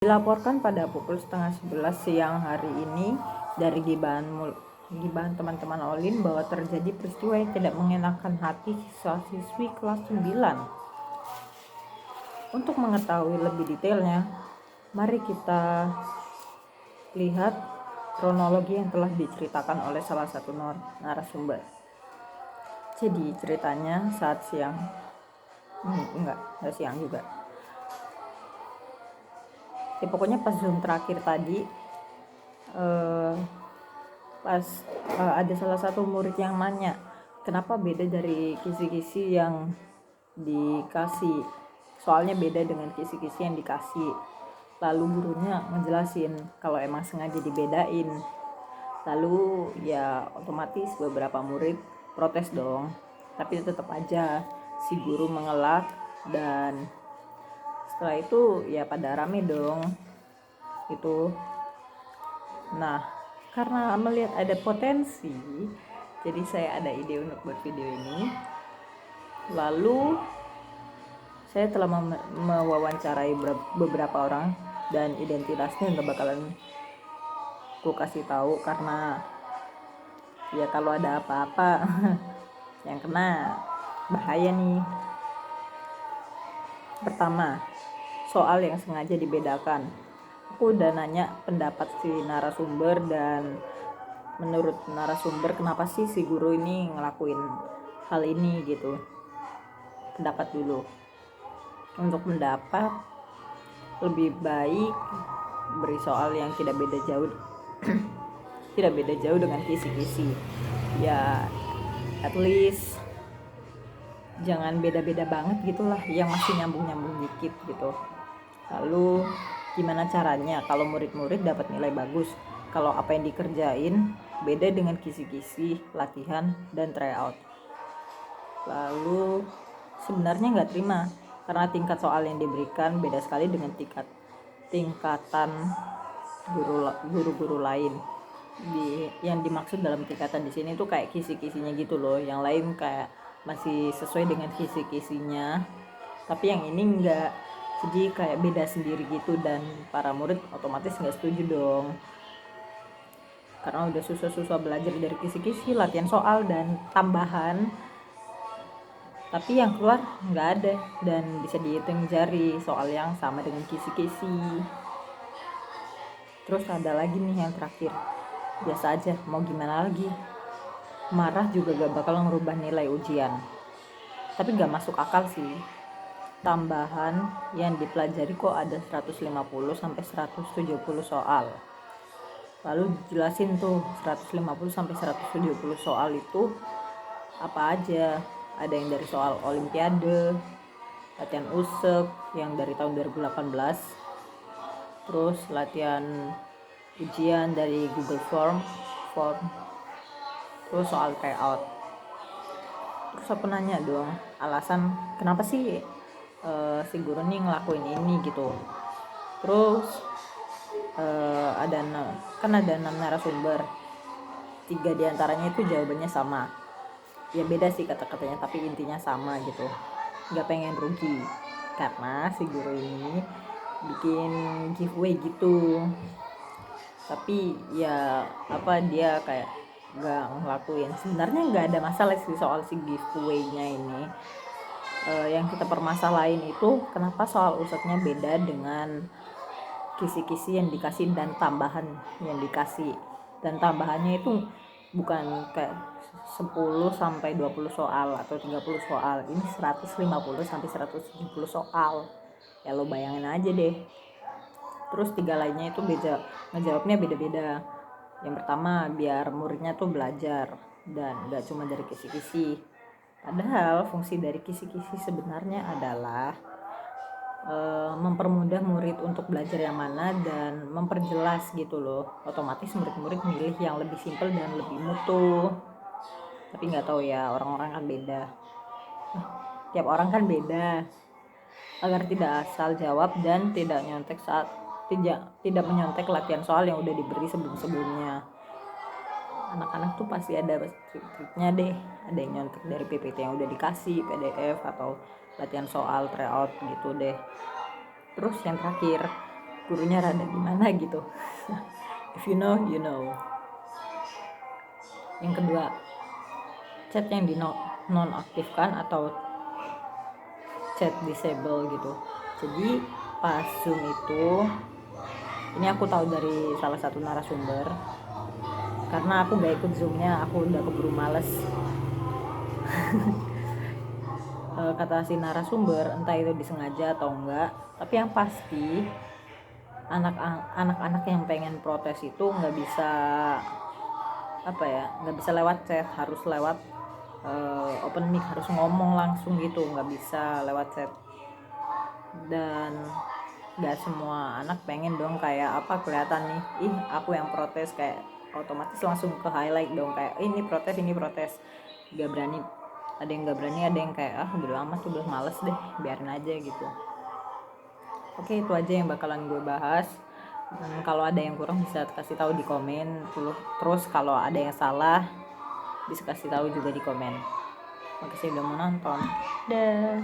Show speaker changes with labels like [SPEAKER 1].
[SPEAKER 1] Dilaporkan pada pukul 10:30 siang hari ini dari gibahan teman-teman Olin bahwa terjadi peristiwa yang tidak mengenakan hati siswa-siswi kelas 9. Untuk mengetahui lebih detailnya, mari kita lihat kronologi yang telah diceritakan oleh salah satu narasumber. Jadi ceritanya saat siang, enggak siang juga. Ya, pokoknya pas Zoom terakhir tadi, ada salah satu murid yang nanya, kenapa beda dari kisi-kisi yang dikasih, soalnya beda dengan kisi-kisi yang dikasih. Lalu gurunya ngejelasin kalau emang sengaja dibedain. Lalu ya otomatis beberapa murid protes dong, tapi tetap aja si guru mengelak, dan setelah itu ya pada rame dong itu. Nah, karena melihat ada potensi, jadi saya ada ide untuk buat video ini. Lalu saya telah mewawancarai beberapa orang, dan identitasnya nggak bakalan ku kasih tahu karena ya kalau ada apa-apa yang kena bahaya nih. Pertama, soal yang sengaja dibedakan. Aku udah nanya pendapat si narasumber, dan menurut narasumber kenapa sih si guru ini ngelakuin hal ini gitu. Pendapat dulu. Untuk pendapat, lebih baik beri soal yang tidak beda jauh tidak beda jauh dengan kisi-kisi. Ya at least jangan beda-beda banget gitulah, yang masih nyambung-nyambung dikit gitu. Lalu gimana caranya kalau murid-murid dapat nilai bagus kalau apa yang dikerjain beda dengan kisi-kisi, latihan, dan tryout. Lalu sebenarnya nggak terima karena tingkat soal yang diberikan beda sekali dengan tingkatan guru-guru lain. Yang dimaksud dalam tingkatan di sini tuh kayak kisi-kisinya gitu loh. Yang lain kayak masih sesuai dengan kisi-kisinya, tapi yang ini enggak. Jadi kayak beda sendiri gitu, dan para murid otomatis nggak setuju dong. Karena udah susah-susah belajar dari kisi-kisi, latihan soal, dan tambahan, tapi yang keluar nggak ada, dan bisa dihitung jari soal yang sama dengan kisi-kisi. Terus ada lagi nih yang terakhir, biasa aja, mau gimana lagi, marah juga gak bakal ngerubah nilai ujian. Tapi gak masuk akal sih, tambahan yang dipelajari kok ada 150 sampai 170 soal. Lalu jelasin tuh 150 sampai 170 soal itu apa aja. Ada yang dari soal olimpiade, latihan USEK yang dari tahun 2018, terus latihan ujian dari Google Form, terus soal tryout. Terus aku nanya dong alasan kenapa sih si guru nih ngelakuin ini gitu. Terus ada 6 narasumber, 3 diantaranya itu jawabannya sama. Ya beda sih kata-katanya, tapi intinya sama gitu. Gak pengen rugi karena si guru ini bikin giveaway gitu. Tapi ya dia kayak gak ngelakuin. Sebenarnya gak ada masalah sih soal si giveaway-nya ini. Yang kita permasalahin itu kenapa soal usatnya beda dengan kisi-kisi yang dikasih dan tambahan yang dikasih. Dan tambahannya itu bukan kayak 10 sampai 20 soal atau 30 soal. Ini 150 sampai 170 soal. Ya lo bayangin aja deh. Terus 3 lainnya itu ngejawabnya beda-beda. Yang pertama biar muridnya tuh belajar dan gak cuma dari kisi-kisi. Padahal fungsi dari kisi-kisi sebenarnya adalah mempermudah murid untuk belajar yang mana dan memperjelas gitu loh. Otomatis murid-murid milih yang lebih simpel dan lebih mutu. Tapi nggak tahu ya, orang-orang kan beda. Tiap orang kan beda. Agar tidak asal jawab dan tidak menyontek latihan soal yang udah diberi sebelum-sebelumnya. Anak-anak tuh pasti ada triknya deh. Ada yang nyontek dari PPT yang udah dikasih, PDF atau latihan soal tryout gitu deh. Terus yang terakhir, gurunya rada gimana gitu. If you know, you know. Yang kedua, chat yang di nonaktifkan atau chat disable gitu. Jadi pas Zoom itu, ini aku tahu dari salah satu narasumber, karena aku gak ikut Zoomnya, aku udah keburu males. Kata si narasumber, entah itu disengaja atau enggak, tapi yang pasti anak-anak yang pengen protes itu nggak bisa nggak bisa lewat chat, harus lewat open mic, harus ngomong langsung gitu, nggak bisa lewat chat. Dan nggak semua anak pengen dong kayak kelihatan nih, aku yang protes, kayak otomatis langsung ke highlight dong, kayak ini protes. Nggak berani, ada yang nggak berani, ada yang kayak bodo amat, udah males deh, biarin aja gitu. Oke, itu aja yang bakalan gue bahas. Kalau ada yang kurang bisa kasih tahu di komen. Terus kalau ada yang salah bisa kasih tahu juga di komen. Makasih udah mau nonton. Dah.